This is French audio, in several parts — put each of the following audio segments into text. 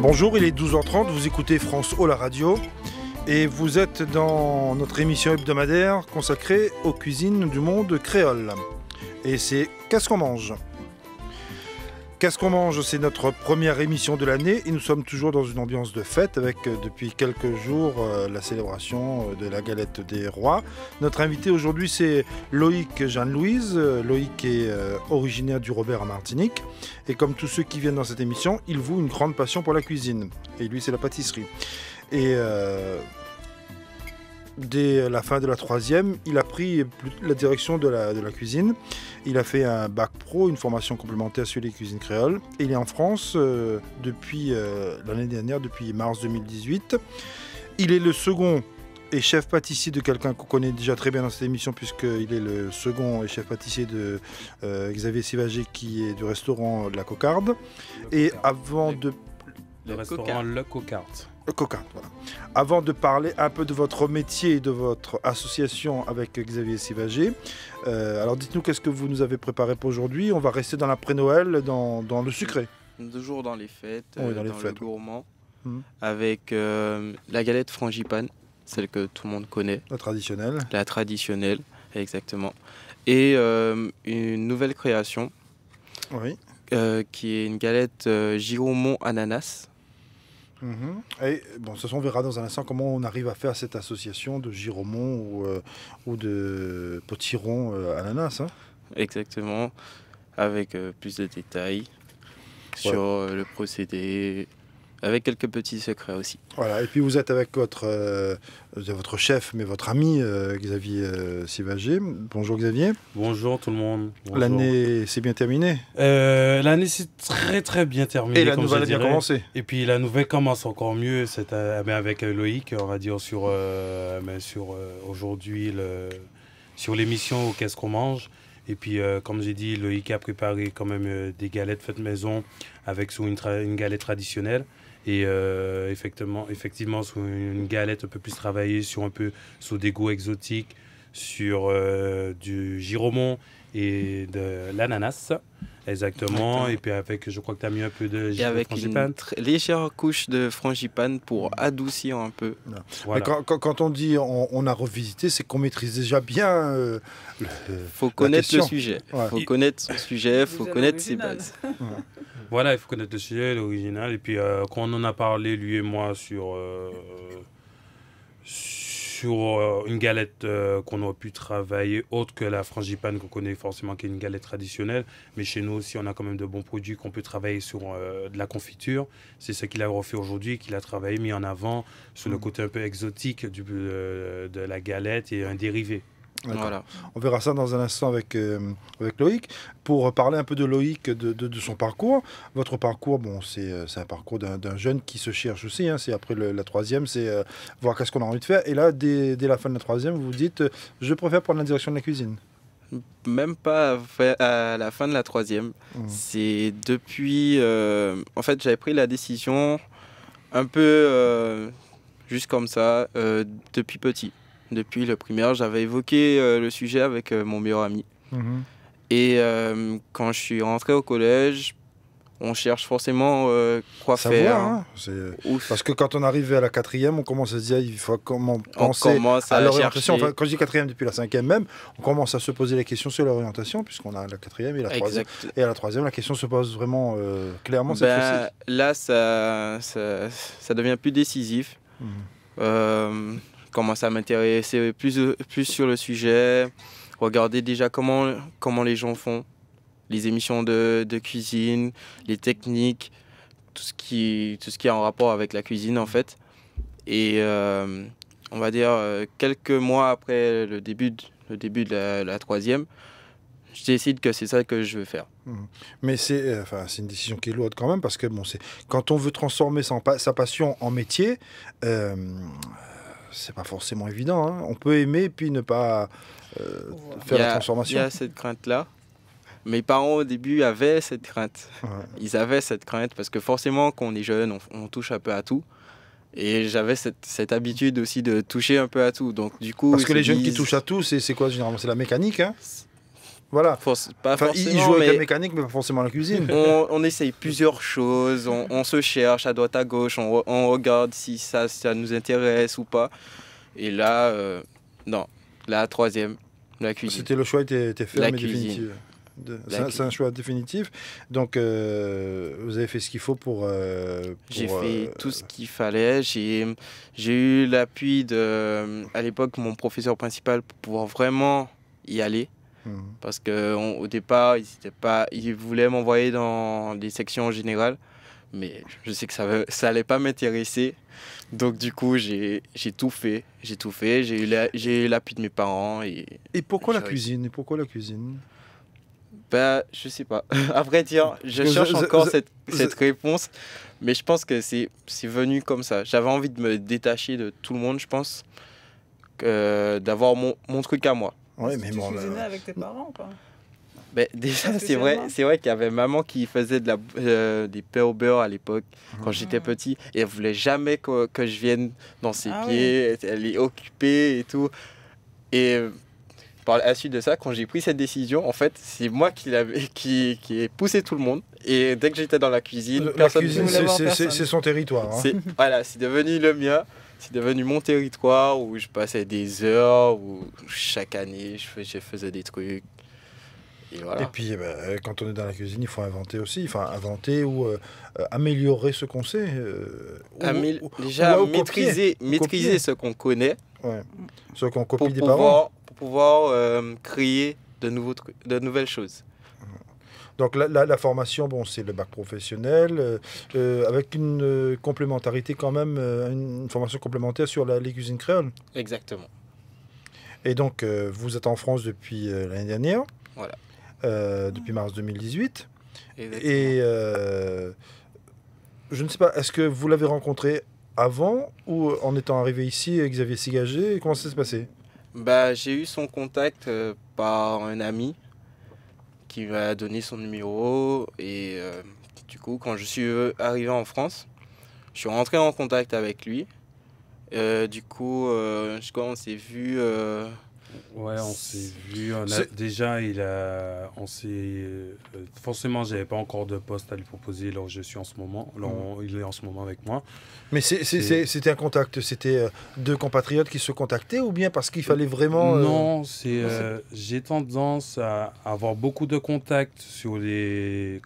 Bonjour, il est 12h30, vous écoutez France O, la radio, et vous êtes dans notre émission hebdomadaire consacrée aux cuisines du monde créole. Et c'est Qu'est-ce qu'on mange ? Qu'est-ce qu'on mange ? C'est notre première émission de l'année et nous sommes toujours dans une ambiance de fête avec depuis quelques jours la célébration de la galette des rois. Notre invité aujourd'hui c'est Loïc Jeanne-Louise. Loïc est originaire du Robert en Martinique et comme tous ceux qui viennent dans cette émission, il voue une grande passion pour la cuisine. Et lui c'est la pâtisserie. Et dès la fin de la troisième, il a pris la direction de la cuisine. Il a fait un bac pro, une formation complémentaire sur les cuisines créoles. Et il est en France depuis l'année dernière, depuis mars 2018. Il est le second et chef pâtissier de quelqu'un qu'on connaît déjà très bien dans cette émission, puisqu'il est le second et chef pâtissier de Xavier Sivagé, qui est du restaurant La Cocarde. Et avant de... Le restaurant Le Cocarde. Cocarde, voilà. Avant de parler un peu de votre métier et de votre association avec Xavier Sivagé, alors dites-nous qu'est-ce que vous nous avez préparé pour aujourd'hui. On va rester dans l'après-Noël, dans le sucré. Toujours dans les fêtes, oui, dans les fêtes, le gourmand, avec la galette frangipane, celle que tout le monde connaît. La traditionnelle. La traditionnelle, exactement. Et une nouvelle création, oui. Qui est une galette Giromont ananas. Et bon, de toute façon, on verra dans un instant comment on arrive à faire cette association de Giromont ou de potiron ananas. Hein. Exactement, avec plus de détails sur le procédé, avec quelques petits secrets aussi. Voilà, et puis vous êtes avec votre chef, mais votre ami Xavier Sivagé. Bonjour Xavier. Bonjour tout le monde. Bonjour. L'année s'est bien terminée. L'année s'est très bien terminée. Et la nouvelle a bien commencé. Et puis la nouvelle commence encore mieux avec Loïc, on va dire sur aujourd'hui sur l'émission Qu'est-ce qu'on mange. Et puis, comme j'ai dit, Loïc a préparé quand même des galettes faites maison avec sur une galette traditionnelle. Et effectivement sur une galette un peu plus travaillée, sur des goûts exotiques, sur du giromont et de l'ananas. Exactement. Et puis avec, je crois que tu as mis un peu de frangipane. Une légère couche de frangipane pour adoucir un peu. Voilà. Mais quand on dit on a revisité, c'est qu'on maîtrise déjà bien faut connaître le sujet. Il faut connaître son sujet, il faut connaître ses bases. Voilà, il faut connaître le sujet, l'original. Et puis quand on en a parlé, lui et moi, sur une galette qu'on aurait pu travailler autre que la frangipane qu'on connaît forcément, qui est une galette traditionnelle. Mais chez nous aussi, on a quand même de bons produits qu'on peut travailler sur de la confiture. C'est ce qu'il a refait aujourd'hui, qu'il a travaillé, mis en avant sur le côté un peu exotique de la galette et un dérivé. Voilà. On verra ça dans un instant avec Loïc. Pour parler un peu de Loïc, de son parcours. Votre parcours, bon, c'est un parcours d'un jeune qui se cherche aussi. Hein. C'est après la troisième, c'est voir qu'est-ce qu'on a envie de faire. Et là, dès la fin de la troisième, vous vous dites, je préfère prendre la direction de la cuisine. Même pas à la fin de la troisième. C'est depuis... en fait, j'avais pris la décision un peu juste comme ça, depuis petit. Depuis le primaire, j'avais évoqué le sujet avec mon meilleur ami. Et quand je suis rentré au collège, on cherche forcément quoi faire. Hein. Parce que quand on arrive à la quatrième, on commence à se dire il faut penser à l'orientation. Enfin, quand je dis quatrième, depuis la cinquième même, on commence à se poser les questions sur l'orientation, puisqu'on a la quatrième et la troisième. Et à la troisième, la question se pose vraiment clairement cette fois-ci. Là, ça devient plus décisif. Commence à m'intéresser plus sur le sujet, regarder déjà comment les gens font, les émissions de cuisine, les techniques, tout ce qui est en rapport avec la cuisine en fait. Et on va dire quelques mois après le début de la troisième, je décide que c'est ça que je veux faire. Mais c'est une décision qui est lourde quand même, parce que bon, quand on veut transformer sa passion en métier, c'est pas forcément évident. Hein. On peut aimer puis ne pas faire la transformation. Il y a cette crainte-là. Mes parents au début avaient cette crainte. Ils avaient cette crainte parce que forcément, quand on est jeune, on touche un peu à tout. Et j'avais cette habitude aussi de toucher un peu à tout. Donc, du coup, parce que les jeunes qui touchent à tout, c'est quoi généralement? C'est la mécanique, hein? Voilà. Pas Enfin, forcément, il joue avec mais la mécanique, mais pas forcément la cuisine. on essaye plusieurs choses, on se cherche à droite à gauche, on regarde si ça nous intéresse ou pas. Et là, non, la troisième, la cuisine. C'était le choix était ferme La et cuisine. définitif. C'est un choix définitif. Donc, vous avez fait ce qu'il faut pour... J'ai fait tout ce qu'il fallait. J'ai eu l'appui de, à l'époque, mon professeur principal pour pouvoir vraiment y aller. Parce qu'au départ, il voulait m'envoyer dans des sections générales. Mais je sais que ça allait pas m'intéresser. Donc du coup, j'ai tout fait. J'ai eu l'appui de mes parents. Et pourquoi la cuisine? Bah, je sais pas. À vrai dire, je cherche encore cette réponse. Mais je pense que c'est venu comme ça. J'avais envie de me détacher de tout le monde, je pense. D'avoir mon truc à moi. Ouais, mais tu cuisinais avec tes parents, quoi. Ben, déjà, c'est vrai qu'il y avait maman qui faisait des pains au beurre à l'époque, quand j'étais petit. Et elle voulait jamais que je vienne dans ses pieds. Oui. Elle est occupée et tout. Et par la suite de ça, quand j'ai pris cette décision, en fait, c'est moi qui ai poussé tout le monde. Et dès que j'étais dans la cuisine, personne ne voulait voir personne. C'est son territoire. Hein. Voilà, c'est devenu le mien. C'est devenu mon territoire où je passais des heures, où chaque année, je faisais des trucs. Et voilà. Et puis, quand on est dans la cuisine, il faut inventer aussi. Enfin, inventer ou améliorer ce qu'on sait. Déjà, maîtriser ce qu'on connaît. Ouais. Ce qu'on copie des parents. Pour pouvoir créer de nouvelles choses. Donc la formation, bon, c'est le bac professionnel, avec une complémentarité quand même, une formation complémentaire sur les cuisines créoles. Exactement. Et donc, vous êtes en France depuis l'année dernière. Voilà. Depuis mars 2018. Exactement. Et je ne sais pas, est-ce que vous l'avez rencontré avant ou en étant arrivé ici, Xavier Sigagé? Comment ça s'est passé? Bah, j'ai eu son contact par un ami qui m'a donné son numéro. Et du coup, quand je suis arrivé en France, je suis rentré en contact avec lui. Du coup, on s'est vu... Ouais, on s'est vu. Forcément, j'avais pas encore de poste à lui proposer là où je suis en ce moment. Là, il est en ce moment avec moi. Mais c'était un contact, c'était deux compatriotes qui se contactaient ou bien parce qu'il fallait vraiment... Non, j'ai tendance à avoir beaucoup de contacts sur les...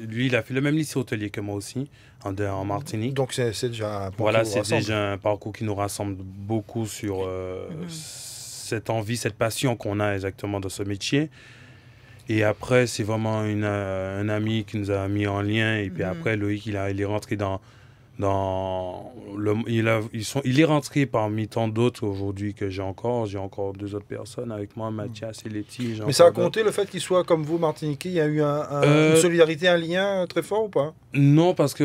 Lui, il a fait le même lycée hôtelier que moi aussi, en Martinique. Donc c'est déjà un parcours Voilà, c'est déjà un parcours qui nous rassemble beaucoup sur... cette envie, cette passion qu'on a exactement de ce métier. Et après, c'est vraiment un ami qui nous a mis en lien. Et puis après, Loïc, il est rentré il est rentré parmi tant d'autres aujourd'hui que j'ai encore. J'ai encore deux autres personnes avec moi, Mathias et Letty. Mais ça a compté le fait qu'il soit comme vous, Martiniquais? Il y a eu une solidarité, un lien très fort ou pas? Non, parce que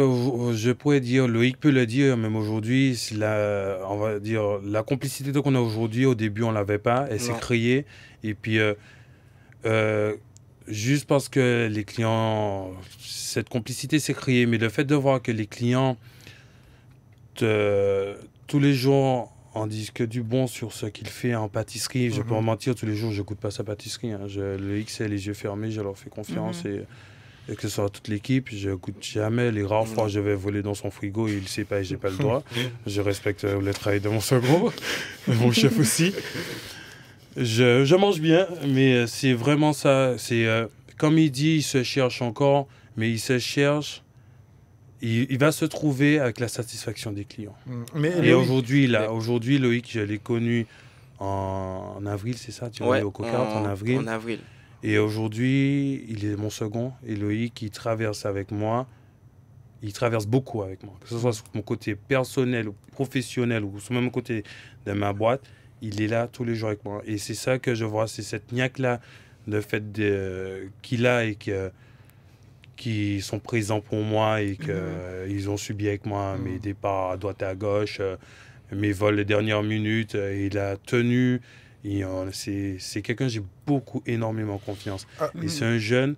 je pourrais dire, Loïc peut le dire, même aujourd'hui, on va dire, la complicité qu'on a aujourd'hui, au début, on ne l'avait pas. Elle s'est créée. Et puis, juste parce que les clients, cette complicité s'est créée, mais le fait de voir que les clients, tous les jours, on dit que du bon sur ce qu'il fait en pâtisserie. Je peux en mentir, tous les jours, je ne goûte pas sa pâtisserie. Hein. Le X, les yeux fermés, je leur fais confiance. Et que ce soit toute l'équipe, je ne goûte jamais. Les rares fois, je vais voler dans son frigo et il ne sait pas et je n'ai pas le droit. Je respecte le travail de mon second, de mon chef aussi. Je mange bien, mais c'est vraiment ça. Comme il dit, il se cherche encore, mais il se cherche. Il va se trouver avec la satisfaction des clients. Et aujourd'hui, Loïc, je l'ai connu en avril, c'est ça? Tu es au Cocarte en avril. En avril. Et aujourd'hui, il est mon second. Et Loïc, il traverse avec moi. Il traverse beaucoup avec moi. Que ce soit sur mon côté personnel ou professionnel ou sur le même côté de ma boîte, il est là tous les jours avec moi. Et c'est ça que je vois, c'est cette niaque-là, le fait qu'il a et qui sont présents pour moi et qu'ils ont subi avec moi mes départs à droite et à gauche, mes vols les dernières minutes. Il a tenu. C'est quelqu'un, j'ai énormément confiance. Et c'est un jeune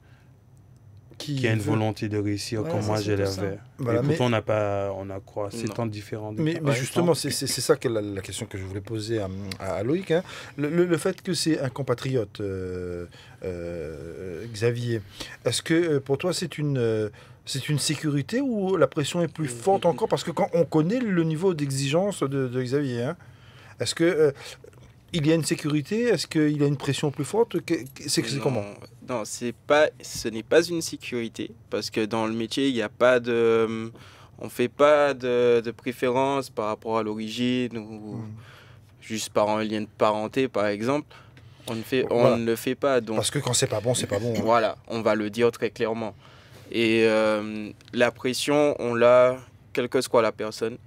qui a une volonté de réussir comme moi je l'avais. Voilà, mais pourtant on a quoi 7 ans différents. Mais justement, c'est ça que la question que je voulais poser à Loïc. Hein. Le fait que c'est un compatriote, Xavier, est-ce que pour toi c'est une sécurité ou la pression est plus forte encore? Parce que quand on connaît le niveau d'exigence de Xavier, hein, est-ce que il y a une sécurité? Est-ce qu'il y a une pression plus forte? C'est comment? Non, ce n'est pas une sécurité, parce que dans le métier, il n'y a pas de... On ne fait pas de préférence par rapport à l'origine ou juste par un lien de parenté, par exemple. On ne le fait pas. Donc, parce que quand c'est pas bon, c'est pas bon. Hein. Voilà, on va le dire très clairement. Et la pression, on l'a, quelle que soit la personne,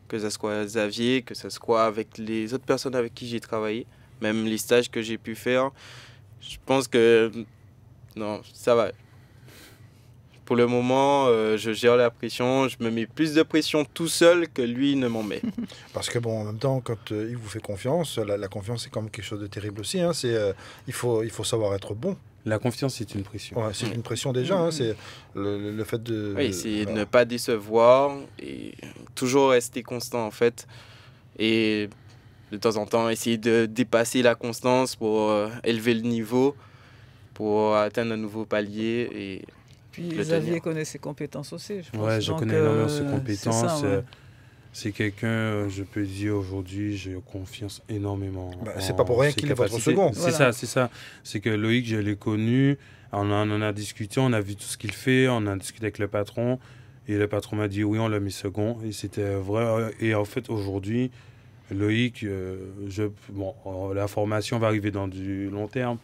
que ce soit Xavier, que ce soit avec les autres personnes avec qui j'ai travaillé, même les stages que j'ai pu faire. Je pense que non, ça va. Pour le moment, je gère la pression. Je me mets plus de pression tout seul que lui ne m'en met. Parce que bon, en même temps, quand il vous fait confiance, la confiance c'est quand même quelque chose de terrible aussi. Hein. Il faut savoir être bon. La confiance, c'est une pression. Ouais, c'est une pression déjà. Hein. C'est le fait de... Oui, c'est ne pas décevoir et toujours rester constant en fait. Et de temps en temps, essayer de dépasser la constance pour élever le niveau, pour atteindre un nouveau palier. Et puis Xavier connaît ses compétences aussi, je pense. Ouais, je connais énormément ses compétences. C'est quelqu'un, je peux dire aujourd'hui, j'ai confiance énormément. C'est pas pour rien qu'il est votre second. C'est ça. C'est que Loïc, je l'ai connu, on en a discuté, on a vu tout ce qu'il fait, on a discuté avec le patron. Et le patron m'a dit oui, on l'a mis second. Et c'était vrai. Et en fait, aujourd'hui, Loïc, la formation va arriver dans du long terme.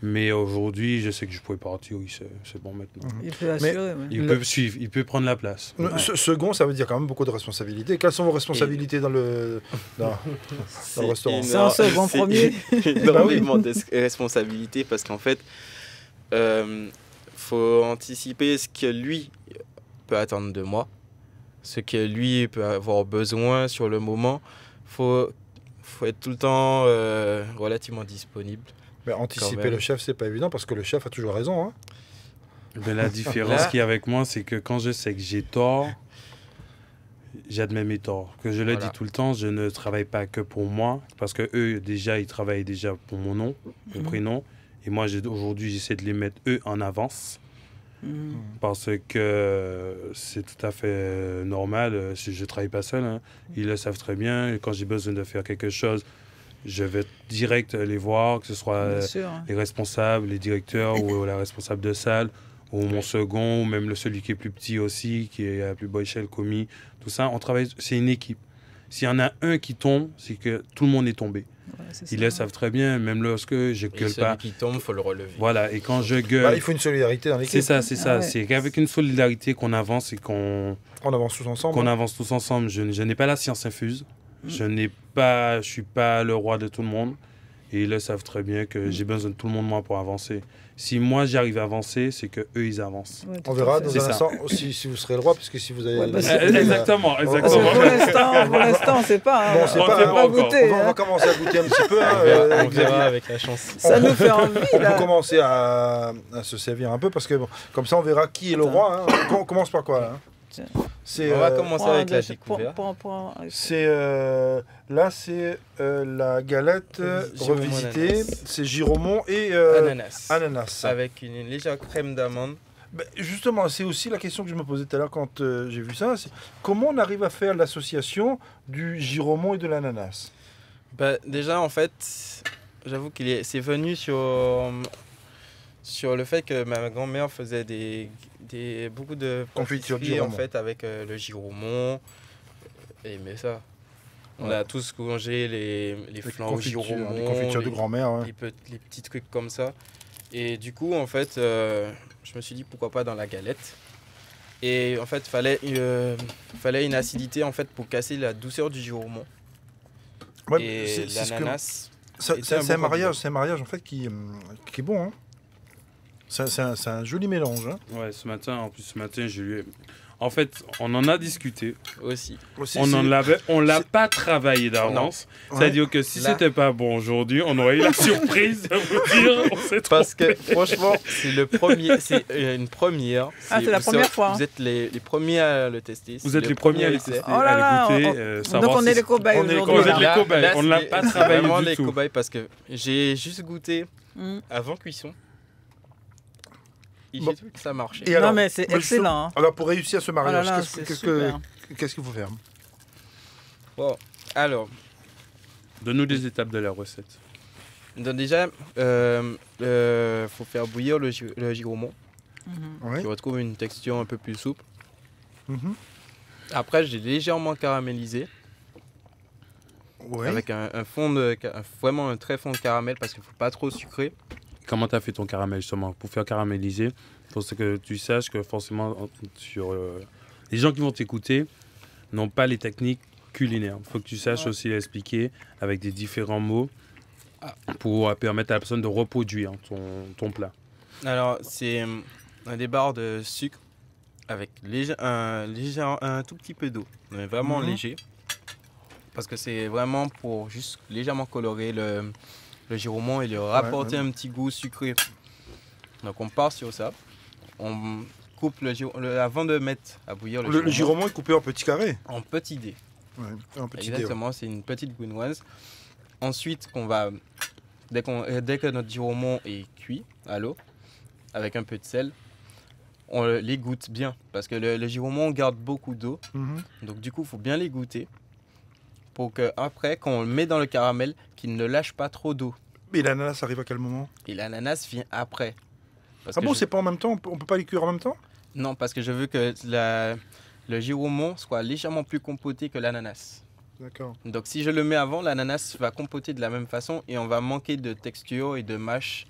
Mais aujourd'hui, je sais que je pourrais partir. Oui, c'est bon maintenant. Il peut assurer. Il peut suivre, il peut prendre la place. Second, ça veut dire quand même beaucoup de responsabilités. Quelles sont vos responsabilités dans le restaurant? C'est un second premier. Énormément de responsabilités parce qu'en fait, faut anticiper ce que lui peut attendre de moi, ce que lui peut avoir besoin sur le moment. Faut être tout le temps relativement disponible. Mais anticiper le chef, c'est pas évident parce que le chef a toujours raison. Hein. Mais la différence qu'il y a avec moi, c'est que quand je sais que j'ai tort, j'admets mes torts. Que je le dis tout le temps, je ne travaille pas que pour moi parce que eux déjà, ils travaillent déjà pour mon nom, mon prénom. Et moi, aujourd'hui, j'essaie de les mettre eux en avance. Parce que c'est tout à fait normal. Je ne travaille pas seul. Hein. Ils le savent très bien. Et quand j'ai besoin de faire quelque chose, je vais direct les voir, que ce soit les responsables, les directeurs ou la responsable de salle, ou mon second, ou même celui qui est plus petit aussi, qui est à plus basse échelle, commis. Tout ça, on travaille. C'est une équipe. S'il y en a un qui tombe, c'est que tout le monde est tombé. Ils le savent très bien, même lorsque je gueule pas. Celui qui tombe, il faut le relever. Voilà, et quand je gueule... il faut une solidarité dans l'équipe. C'est ça. C'est qu'avec une solidarité qu'on avance et qu'on avance tous ensemble. Qu'on avance tous ensemble. Je n'ai pas la science infuse. Je suis pas le roi de tout le monde. Et ils le savent très bien que j'ai besoin de tout le monde, moi, pour avancer. Si moi, j'arrive à avancer, c'est qu'eux, ils avancent. Ouais, on verra dans un instant si vous serez le roi, puisque si vous avez... Exactement. Pour l'instant, on ne sait pas. Bon, on va pas goûter. On va commencer à goûter un petit peu. On verra avec la chance. Ça nous fait envie, là. On va commencer à se servir un peu, parce que comme ça, on verra qui est le roi. Hein. On commence par quoi, là, hein? On va commencer avec la découverte. Là, c'est la galette revisitée. C'est giromon et ananas. Avec une légère crème d'amande. Justement, c'est aussi la question que je me posais tout à l'heure quand j'ai vu ça. Comment on arrive à faire l'association du giromon et de l'ananas? Déjà, en fait, j'avoue que c'est venu sur le fait que ma grand-mère faisait beaucoup de confiture de giromon, en fait, avec le giromon. Et mais ça, on a tous mangé les flancs au giromon, les confitures de grand-mère, les petits trucs comme ça. Et du coup, en fait, je me suis dit pourquoi pas dans la galette. Et en fait, fallait une acidité en fait pour casser la douceur du giromon. Et l'ananas. C'est un mariage en fait qui est bon. Hein. C'est un joli mélange. Hein. Ouais, ce matin, En fait, on en a discuté. Aussi. Aussi, On l'a pas travaillé d'avance. Ouais. C'est-à-dire que si Là- c'était pas bon aujourd'hui, on aurait eu la surprise de vous dire on s'est Parce trompé. que franchement, c'est le premier, c'est une première. Ah, c'est la vous première serez- fois, hein. Vous êtes les premiers à le tester. Vous C'est êtes le les premiers à premier les essai. tester, Oh là là, à les goûter, donc savoir on est si- les cobayes on est les aujourd'hui. Vous êtes là. les cobayes, on ne l'a c'est pas travaillé vraiment du les tout. cobayes parce que j'ai juste goûté Mm. avant cuisson. Et Bon. j'ai trouvé que ça marchait. Et Non, alors, mais c'est moi, excellent. Hein. Alors, pour réussir ce Oh là mariage, là, qu'est-ce c'est super. qu'est-ce qu'il faut faire? Bon, alors, Donne-nous des étapes de la recette. donc déjà, faut faire bouillir le giromont, Mhm. Oui. qui retrouve une texture un peu plus souple. Mhm. Après, j'ai légèrement caramélisé Oui. avec un fond de, vraiment un très fond de caramel parce qu'il faut pas trop sucré. Comment tu as fait ton caramel justement? Pour faire caraméliser, il faut que tu saches que forcément, les gens qui vont t'écouter n'ont pas les techniques culinaires. Il faut que tu saches aussi l'expliquer avec des différents mots pour permettre à la personne de reproduire ton plat. Alors, c'est un des barres de sucre avec un tout petit peu d'eau, mais vraiment Mhm. léger. Parce que c'est vraiment pour juste légèrement colorer le giromont et lui rapporter ouais. un petit goût sucré. Donc on part sur ça. On coupe avant de mettre à bouillir Le giromont est coupé en petits carrés. en petits dés. Ouais, en petits dés. Ouais. Exactement, c'est une petite brunoise. Ensuite, dès que notre giromont est cuit à l'eau, avec un peu de sel, on les goûte bien. Parce que le giromont garde beaucoup d'eau. Mhm. Donc du coup, il faut bien les goûter. Pour qu'après, quand on le met dans le caramel, qu'il ne lâche pas trop d'eau. Et l'ananas arrive à quel moment? Et l'ananas vient après. Parce Ah que bon, je- c'est pas en même temps? On peut pas les cuire en même temps? Non, parce que je veux que le giromont soit légèrement plus compoté que l'ananas. D'accord. Donc si je le mets avant, l'ananas va compoter de la même façon et on va manquer de texture et de mâche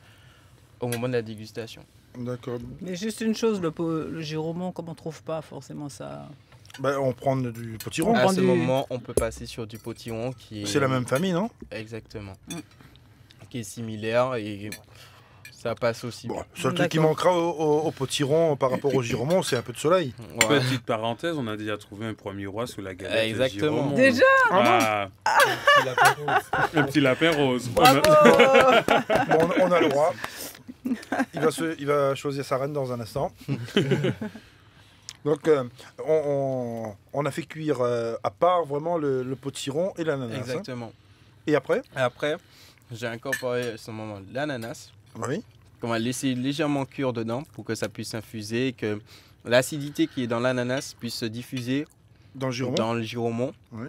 au moment de la dégustation. D'accord. Mais juste une chose, le giromont, comme on trouve pas forcément ça. Bah, on prend du potiron. On À prend ce du- moment, on peut passer sur du potiron qui est... C'est la même famille, non? Exactement. Mm. Qui est similaire et ça passe aussi. Bon, bien. le seul truc qui D'accord. manquera au potiron par rapport au giromont, c'est un peu de soleil. Ouais. Petite parenthèse, on a déjà trouvé un premier roi sous la galette. Exactement. Giromont. Déjà Ah, un petit lapin rose. Bravo. Bon, on a le roi. Il va choisir sa reine dans un instant. Donc, on a fait cuire à part vraiment le potiron et l'ananas. Hein. Exactement. Et après? Et après, j'ai incorporé à ce moment l'ananas Oui. qu'on va laisser légèrement cuire dedans pour que ça puisse infuser et que l'acidité qui est dans l'ananas puisse se diffuser Dans le giromont. dans le giromont. Oui.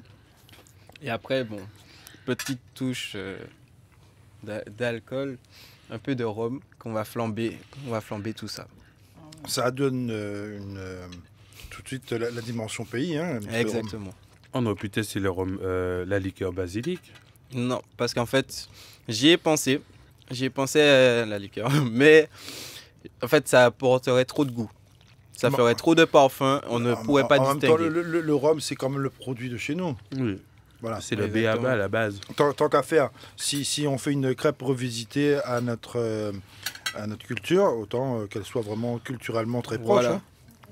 Et après, bon, petite touche d'alcool, un peu de rhum qu'on va flamber tout ça. Ça donne tout de suite la dimension pays. Hein, Exactement. On aurait pu tester la liqueur basilic. Non, parce qu'en fait, j'y ai pensé à la liqueur, mais en fait, ça apporterait trop de goût. Ça Bon. ferait trop de parfum, on ne pourrait pas en même temps, distinguer. le rhum, c'est quand même le produit de chez nous. Oui. Voilà. C'est le Exactement. B.A.B.A. à la base. Tant qu'à faire, si on fait une crêpe revisitée à notre culture, autant qu'elle soit vraiment culturellement très proche. Voilà. Hein.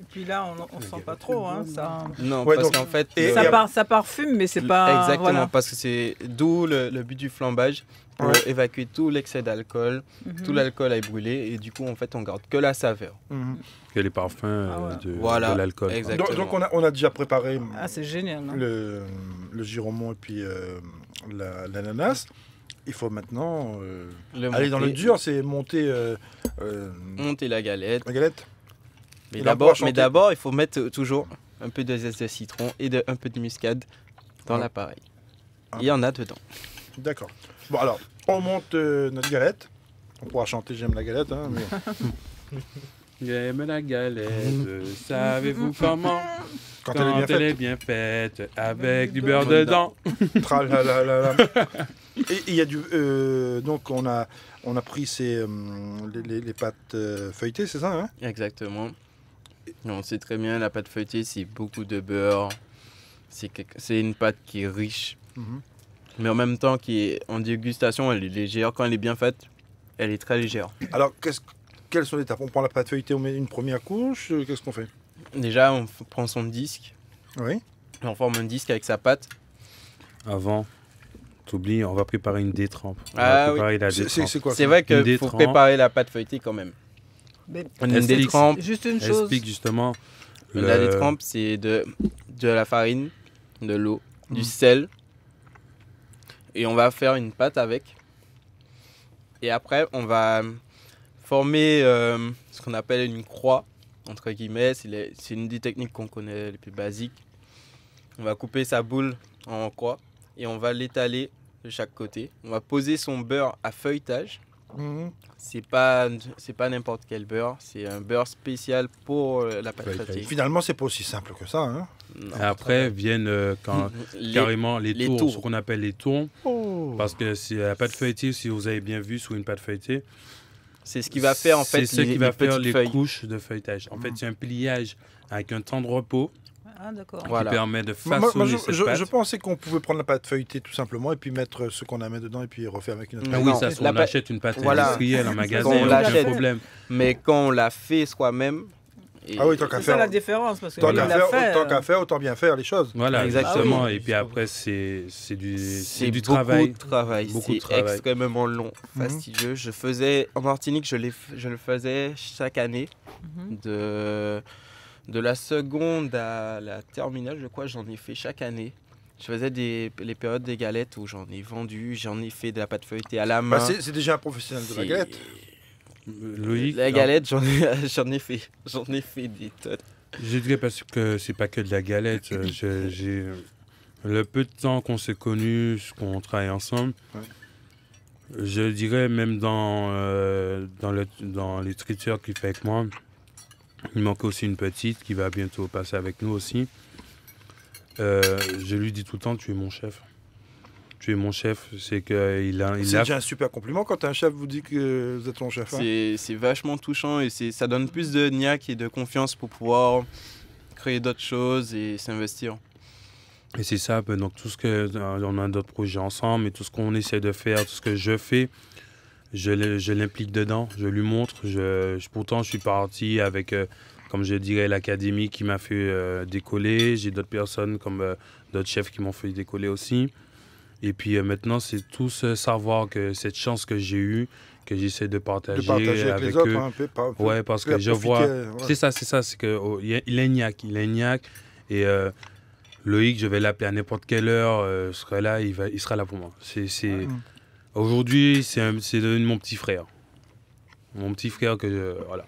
Et puis là, on sent pas trop. Hein, ça... Non, Ouais, parce donc- qu'en fait, et- Ça parfume, mais c'est pas. exactement, Voilà. parce que c'est d'où le but du flambage pour Ouais. évacuer tout l'excès d'alcool. Mhm. Tout l'alcool est brûlé et du coup, en fait, on garde que la saveur. Mhm. Que les parfums Ah ouais. Voilà, de l'alcool. exact. Donc, Exactement. on a déjà préparé Ah, c'est génial. Hein. le giromont et puis l'ananas. Il faut maintenant Le aller dans le monter, dur, c'est monter monter la galette. la galette. Mais Et là, on pourra chanter. d'abord, il faut mettre toujours un peu de zeste de citron et un peu de muscade dans Ouais. l'appareil. Ah. Il y en a dedans. D'accord. Bon alors, on monte notre galette. On pourra chanter J'aime la galette. Hein, mais J'aime la galette, savez-vous comment? quand elle est bien faite. faite, avec du beurre dedans. Tralalalala. Et il y a du. Donc on a pris les pâtes feuilletées, c'est ça hein? Exactement. On sait très bien, la pâte feuilletée, c'est beaucoup de beurre. C'est une pâte qui est riche, Mhm. mais en même temps, qui est en dégustation, elle est légère. Quand elle est bien faite, elle est très légère. Alors quelles sont les étapes? On prend la pâte feuilletée, on met une première couche. Qu'est-ce qu'on fait? Déjà, on prend son disque. Oui. On forme un disque avec sa pâte. Avant, t'oublies, on va préparer une détrempe. On Ah va préparer la détrempe. C'est quoi C'est ça? vrai qu'il faut détrempe. préparer la pâte feuilletée quand même. Mais Une Explique. détrempe. juste une chose. Explique justement. La détrempe, c'est de la farine, de l'eau, du sel. Et on va faire une pâte avec. Et après, on va former ce qu'on appelle une croix, entre guillemets. C'est une des techniques qu'on connaît les plus basiques. On va couper sa boule en croix et on va l'étaler de chaque côté. On va poser son beurre à feuilletage. Mhm. C'est pas n'importe quel beurre, c'est un beurre spécial pour la pâte feuilletée. Finalement, c'est pas aussi simple que ça. Hein. Non. Et après viennent carrément les les tours, tours. ce qu'on appelle les tours. Oh. Parce que c'est la pâte feuilletée, si vous avez bien vu sur une pâte feuilletée, C'est ce qui va faire en fait c'est ce qui va faire petites les feuilles. couches de feuilletage. En fait, c'est un pliage avec un temps de repos Ah, d'accord. Voilà. qui permet de Moi, façonner cette pâte. je pensais qu'on pouvait prendre la pâte feuilletée tout simplement et puis mettre ce qu'on a mis dedans et puis refaire avec une autre. Ah oui, Non, ça, la on pâte- achète une pâte Voilà. industrielle en magasin, On aucun l'achète. problème. Mais quand on l'a fait soi-même, et- Ah oui, tant qu'à C'est ça faire. la différence. Parce que Tant lui, qu'à il l'a fait. tant qu'à faire, autant bien faire les choses. Voilà, Exactement. exactement. Ah oui. Et puis après, c'est du beaucoup travail. de travail. Beaucoup de C'est travail. extrêmement long, Mhm. fastidieux. Je faisais en Martinique, je le faisais chaque année Mhm. de la seconde à la terminale, je crois, j'en ai fait chaque année. Je faisais les périodes des galettes où j'en ai vendu, j'en ai fait de la pâte feuilletée à la main. Bah, c'est déjà un professionnel de la C'est- galette. Loïc, La galette, j'en ai fait des tonnes. je dirais parce que c'est pas que de la galette. J'ai le peu de temps qu'on s'est connus, qu'on travaille ensemble. Ouais. Je dirais même dans les traiteurs qu'il fait avec moi, il manque aussi une petite qui va bientôt passer avec nous aussi. Je lui dis tout le temps, tu es mon chef. Tu es mon chef, c'est qu'il a, C'est déjà un super compliment quand un chef vous dit que vous êtes son chef. Hein. C'est vachement touchant et ça donne plus de niaque et de confiance pour pouvoir créer d'autres choses et s'investir. Et c'est ça, donc tout ce que on a d'autres projets ensemble et tout ce qu'on essaie de faire, tout ce que je fais, je l'implique dedans, je lui montre. Pourtant, je suis parti avec, comme je dirais, l'académie qui m'a fait décoller. J'ai d'autres personnes comme d'autres chefs qui m'ont fait décoller aussi. Et puis maintenant, c'est tout ce savoir, que cette chance que j'ai eue, que j'essaie de partager, De partager avec les autres, eux. hein, un peu, Ouais, parce peu à que je profiter, vois. ouais. C'est ça, c'est que il est niaque, et Loïc, je vais l'appeler à n'importe quelle heure, je serai là, il sera là pour moi. Aujourd'hui, c'est devenu mon petit frère. Mon petit frère voilà,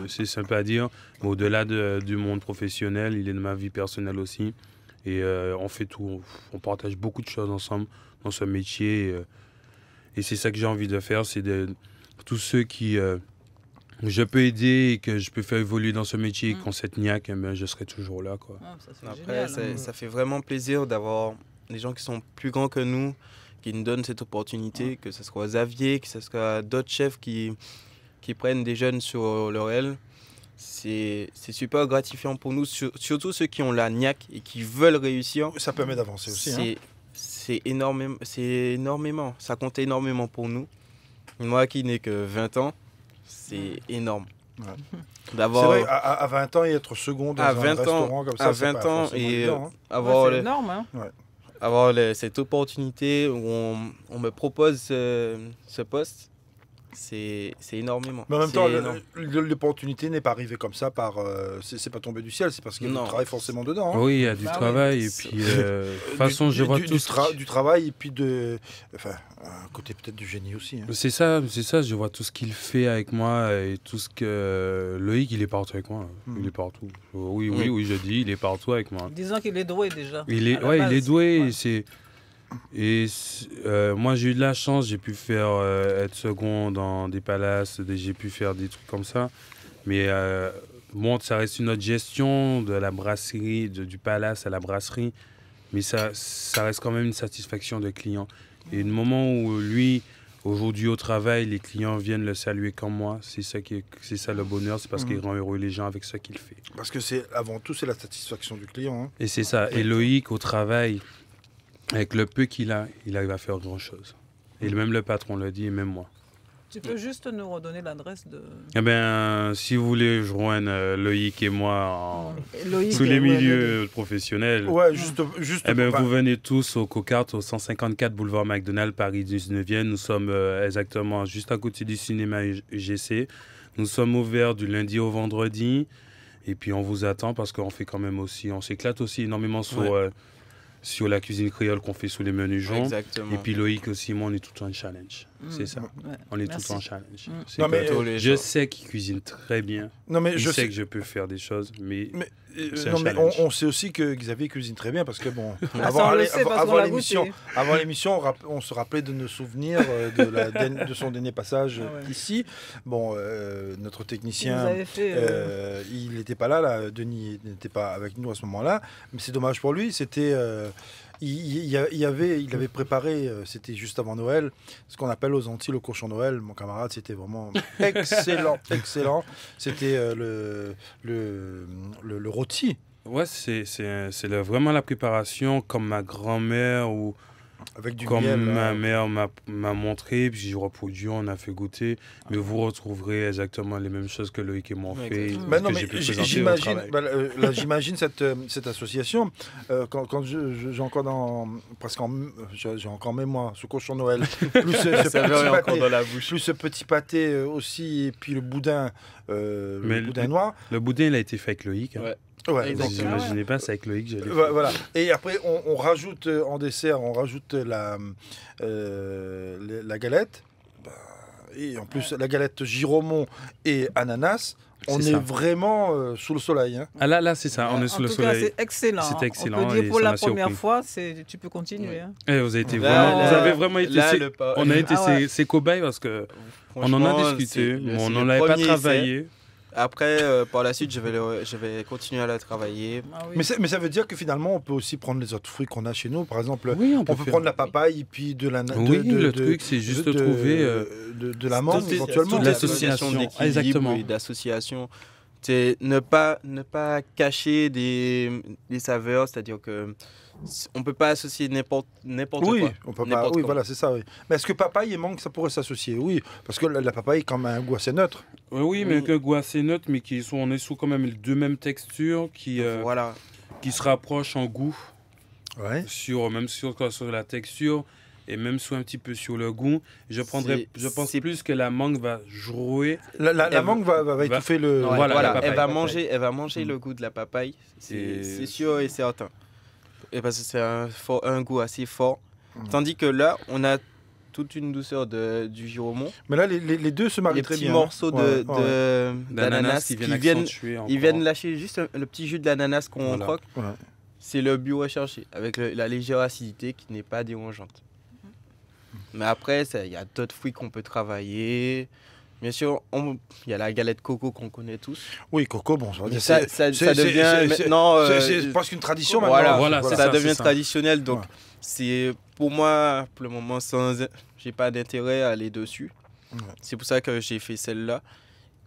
c'est simple à dire. Mais au-delà du monde professionnel, il est de ma vie personnelle aussi. Et on fait tout, on partage beaucoup de choses ensemble dans ce métier. Et c'est ça que j'ai envie de faire, c'est de tous ceux qui je peux aider et que je peux faire évoluer dans ce métier et qui ont cette niaque, eh bien, je serai toujours là, quoi. Ah, ça, c'est Après, génial, hein. ça fait vraiment plaisir d'avoir des gens qui sont plus grands que nous, qui nous donnent cette opportunité, que ce soit Xavier, que ce soit d'autres chefs qui prennent des jeunes sur leur aile. C'est super gratifiant pour nous, surtout ceux qui ont la niaque et qui veulent réussir. Ça permet d'avancer aussi. Hein. C'est énormément. Ça compte énormément pour nous. Moi qui n'ai que 20 ans, c'est énorme. Ouais. C'est D'avoir vrai, à 20 ans et être second dans À un 20 ans- restaurant comme ça, à c'est 20 pas ans forcément et évident, hein. avoir, Ouais, c'est énorme, hein. cette opportunité où on me propose ce poste, c'est énormément. Mais en même C'est temps, énorme. l'opportunité n'est pas arrivée comme ça c'est pas tombé du ciel, c'est parce qu'il y a du Non. travail forcément dedans. Hein. Oui, il y a du Bah oui. travail. Et puis, de toute façon, je vois tout du travail et puis un côté peut-être du génie aussi. Hein. C'est ça, je vois tout ce qu'il fait avec moi et tout ce que... Loïc, il est partout avec moi, il est partout. Oui, je dis, il est partout avec moi. Disons qu'il est doué déjà. Il est, à la il est base. doué, Ouais. moi j'ai eu de la chance, j'ai pu faire être second dans des palaces, j'ai pu faire des trucs comme ça. Mais bon, ça reste une autre gestion de la brasserie, du palace à la brasserie. Mais ça reste quand même une satisfaction de client. Et le moment où lui, aujourd'hui au travail, les clients viennent le saluer comme moi, c'est ça le bonheur, c'est parce qu'il rend heureux les gens avec ce qu'il fait. Parce que avant tout, c'est la satisfaction du client. Hein. Et c'est ça. Et Loïc, au travail, avec le peu qu'il a, il arrive à faire grand-chose. Et même le patron le dit, et même moi. Tu peux juste nous redonner l'adresse de... Eh bien, si vous voulez joindre Loïc et moi Loïc, sous les milieux professionnels, Ouais, juste. eh ben, enfin, vous venez tous au Cocart, au 154 boulevard McDonald, Paris 19e. Nous sommes exactement juste à côté du cinéma UGC. Nous sommes ouverts du lundi au vendredi. Et puis, on vous attend parce qu'on fait quand même aussi... On s'éclate aussi énormément sur la cuisine créole qu'on fait sous les menus jaunes. Exactement. Et puis, Loïc aussi, moi, on est tout le temps en challenge. C'est ça. Ouais. On est Merci. tout le temps en challenge. C'est Non, que mais, je sais qu'il cuisine très bien. Non, mais Je sais que je peux faire des choses, mais c'est un non, mais challenge. on sait aussi que Xavier cuisine très bien parce que bon, Ah, ça, on le sait parce qu'on l'a goûté. avant l'émission, on se rappelait de nos souvenirs de son dernier passage Ah ouais. ici. Bon, notre Vous technicien, avez fait... il n'était pas là, Denis n'était pas avec nous à ce moment-là, mais c'est dommage pour lui. C'était, il avait préparé, c'était juste avant Noël, ce qu'on appelle aux Antilles le cochon Noël. Mon camarade, c'était vraiment excellent, excellent. C'était le rôti Ouais, c'est vraiment la préparation comme ma grand-mère ou avec du comme miel. ma là. mère m'a montré, puis j'ai reproduit, on a fait goûter. Mais vous retrouverez exactement les mêmes choses que Loïc et moi ont fait. Exactement. Ben non, que mais j'ai pu présenter au j'imagine, travail. là, j'imagine cette association. Quand j'ai encore j'ai encore en mémoire ce cochon Noël, plus ce Ça petit veut encore pâté, dans la bouche. plus ce petit pâté aussi, et puis le boudin, Mais le boudin noir. Le boudin, il a été fait avec Loïc. Hein. Ouais. Ouais, Exactement. donc, Vous imaginez pas, c'est avec Loïc que je l'ai fait. voilà. Et après, on rajoute en dessert, on rajoute la galette. Bah, et en plus, la galette Giromont et ananas. On C'est est ça. vraiment sous le soleil. Hein. Ah là, c'est ça, on est sous en le tout cas, soleil. c'est excellent. C'est hein. excellent On peut et dire pour ça la m'a première surpris. fois, tu peux continuer. Hein. Eh, vous avez été Là, vraiment, là, vous avez vraiment été, là, on a été Ah ouais. ses cobayes parce que on en a Franchement, discuté, c'est- mais c'est on le n'en avait pas premier essai. travaillé. Après, par la suite, je vais continuer à la travailler. Ah oui. Mais ça veut dire que finalement, on peut aussi prendre les autres fruits qu'on a chez nous. Par exemple, Oui, on peut faire- prendre la papaye et puis de la Oui, le truc, c'est juste trouver de la mangue éventuellement. toute l'association d'équilibre exactement. et d'association. C'est ne pas cacher des saveurs, c'est-à-dire que on peut pas associer n'importe Oui, quoi. on peut pas. N'importe Oui, comment. voilà, c'est ça. Oui. Mais est-ce que papaye et mangue, ça pourrait s'associer? Oui, parce que la papaye, quand même, a un goût assez neutre. Oui, mais Oui. que goût assez neutre, mais on est sous quand même les deux mêmes textures qui Voilà. se rapprochent en goût, Ouais. même sur la texture et même un petit peu sur le goût. Je pense c'est- plus que la mangue va jouer. La mangue va étouffer le. Ouais, voilà, la papaye. elle va manger le goût de la papaye, Et- c'est sûr et certain. Et parce que c'est un goût assez fort. Mm. Tandis que là, on a toute une douceur du Giromont. Mais là, les deux se marient Les très petits bien. morceaux Ouais, ouais. D'ananas d'ananas accentuer encore. ils viennent lâcher juste le petit jus d'ananas qu'on Voilà. croque. Ouais. C'est le but recherché, avec la légère acidité qui n'est pas dérangeante. Mais après, il y a d'autres fruits qu'on peut travailler. Bien sûr, il y a la galette coco qu'on connaît tous. Oui, coco, bon, ça veut Mais dire ça devient maintenant... c'est presque une tradition voilà, maintenant. Voilà, ça c'est devient ça. traditionnel. Donc, Ouais. c'est pour moi, pour le moment, j'ai pas d'intérêt à aller dessus. Ouais. C'est pour ça que j'ai fait celle-là.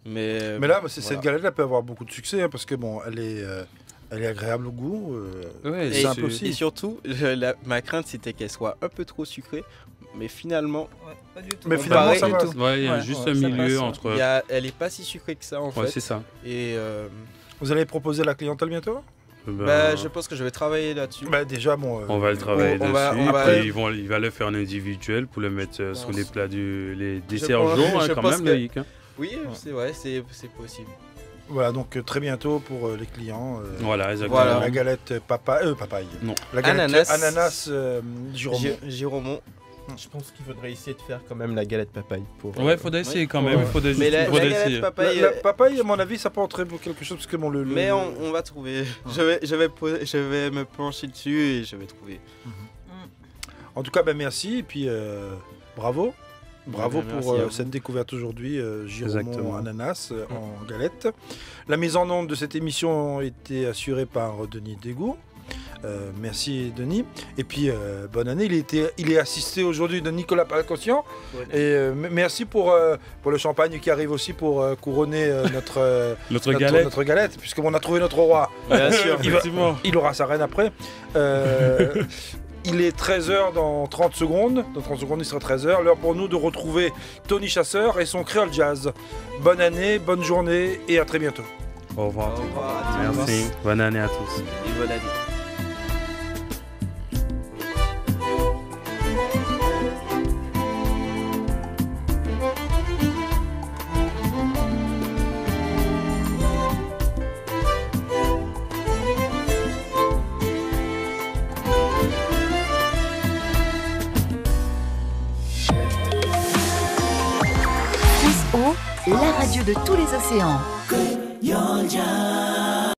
Mais Mais là, voilà. cette galette, elle peut avoir beaucoup de succès, hein, parce que bon, elle est agréable au goût. Ouais, Et, simple aussi. et surtout, ma crainte, c'était qu'elle soit un peu trop sucrée. Mais finalement, Ouais, pas du tout. Mais On finalement, paraît ça et va. tout. Ouais, il y a Ouais, juste ouais, un ça milieu passe. entre. elle est pas si sucrée que ça, en Ouais, fait. c'est ça. Et Vous allez proposer à la clientèle bientôt? je pense que je vais travailler là-dessus. Bah, déjà, bon. On va le travailler on va- dessus. on va- Après, il va le faire en individuel pour le mettre Je sur pense. les plats les desserts pense- jours, hein, je quand pense même, que- Loïc. Hein. Oui, c'est vrai, c'est possible. Voilà, donc très bientôt pour les clients. Voilà, exactement. Voilà. La galette papaye. Non. La galette Ananas. ananas Giromont. Giromont. Je pense qu'il faudrait essayer de faire quand même la galette papaye. Pour, Ouais, il faudrait essayer quand Ouais. même. Il faudrait Mais la faudrait galette essayer. papaye, La papaye, à mon avis, ça porterait pour quelque chose, parce que bon, mais on va trouver. Je vais me pencher dessus et je vais trouver. En tout cas, ben, merci, et puis bravo. Bravo Ben, merci pour à vous. cette découverte aujourd'hui, Giromont Exactement. ananas en galette. La mise en onde de cette émission a été assurée par Denis Dégout. Merci Denis. Et puis bonne année. Il est assisté aujourd'hui de Nicolas Palcossion. Ouais. Et merci pour le champagne qui arrive aussi pour couronner Notre galette. notre galette, puisqu'on a trouvé notre roi. Bien sûr. Il aura sa reine après. Il est 13h dans 30 secondes. Dans 30 secondes, il sera 13h. L'heure pour nous de retrouver Tony Chasseur et son Créole Jazz. Bonne année, bonne journée et à très bientôt. Au revoir. Au revoir à tous. Merci. Bonne année à tous. Et bonne année. La radio de tous les océans.